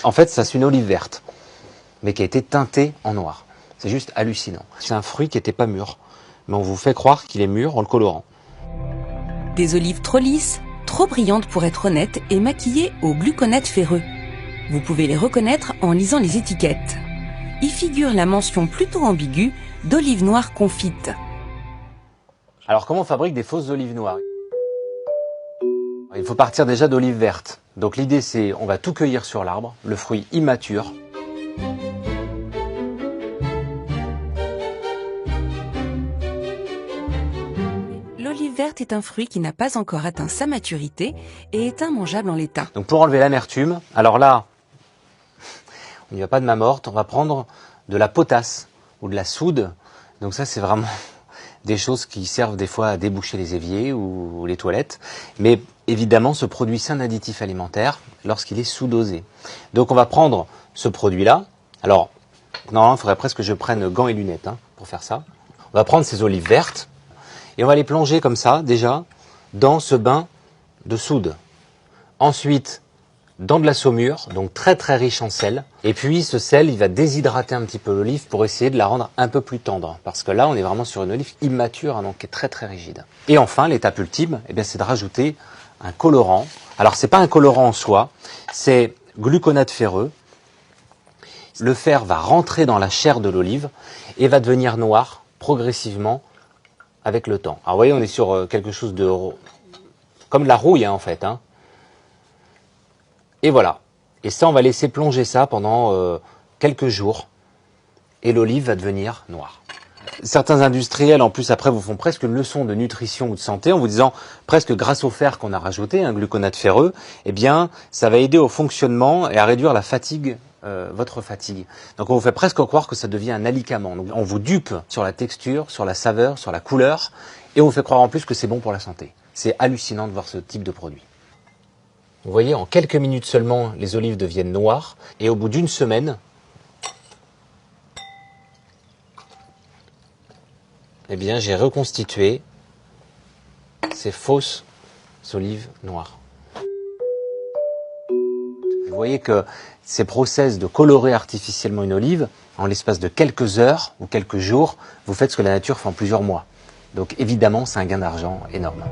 En fait, ça c'est une olive verte, mais qui a été teintée en noir. C'est juste hallucinant. C'est un fruit qui n'était pas mûr, mais on vous fait croire qu'il est mûr en le colorant. Des olives trop lisses, trop brillantes pour être honnêtes et maquillées au gluconate ferreux. Vous pouvez les reconnaître en lisant les étiquettes. Y figure la mention plutôt ambiguë d'olive noire confite. Alors comment on fabrique des fausses olives noires? Il faut partir déjà d'olives vertes. Donc l'idée c'est, on va tout cueillir sur l'arbre, le fruit immature. L'olive verte est un fruit qui n'a pas encore atteint sa maturité et est immangeable en l'état. Donc pour enlever l'amertume, alors là, on n'y va pas de main morte, on va prendre de la potasse ou de la soude. Donc ça c'est vraiment des choses qui servent des fois à déboucher les éviers ou les toilettes. Mais évidemment, ce produit c'est un additif alimentaire lorsqu'il est sous-dosé. Donc on va prendre ce produit-là. Alors, normalement, il faudrait presque que je prenne gants et lunettes pour faire ça. On va prendre ces olives vertes et on va les plonger comme ça, déjà, dans ce bain de soude. Ensuite, dans de la saumure, donc très très riche en sel. Et puis ce sel, il va déshydrater un petit peu l'olive pour essayer de la rendre un peu plus tendre. Parce que là, on est vraiment sur une olive immature, donc qui est très très rigide. Et enfin, l'étape ultime, eh bien, c'est de rajouter un colorant. Alors, c'est pas un colorant en soi, c'est gluconate ferreux. Le fer va rentrer dans la chair de l'olive et va devenir noir progressivement avec le temps. Alors, vous voyez, on est sur quelque chose de... comme de la rouille, en fait, Et voilà. Et ça, on va laisser plonger ça pendant quelques jours. Et l'olive va devenir noire. Certains industriels, en plus, après, vous font presque une leçon de nutrition ou de santé en vous disant, presque grâce au fer qu'on a rajouté, un gluconate ferreux, eh bien, ça va aider au fonctionnement et à réduire la fatigue, votre fatigue. Donc, on vous fait presque croire que ça devient un alicament. Donc, on vous dupe sur la texture, sur la saveur, sur la couleur, et on vous fait croire en plus que c'est bon pour la santé. C'est hallucinant de voir ce type de produit. Vous voyez, en quelques minutes seulement, les olives deviennent noires. Et au bout d'une semaine, eh bien, j'ai reconstitué ces fausses olives noires. Vous voyez que ces process de colorer artificiellement une olive, en l'espace de quelques heures ou quelques jours, vous faites ce que la nature fait en plusieurs mois. Donc évidemment, c'est un gain d'argent énorme.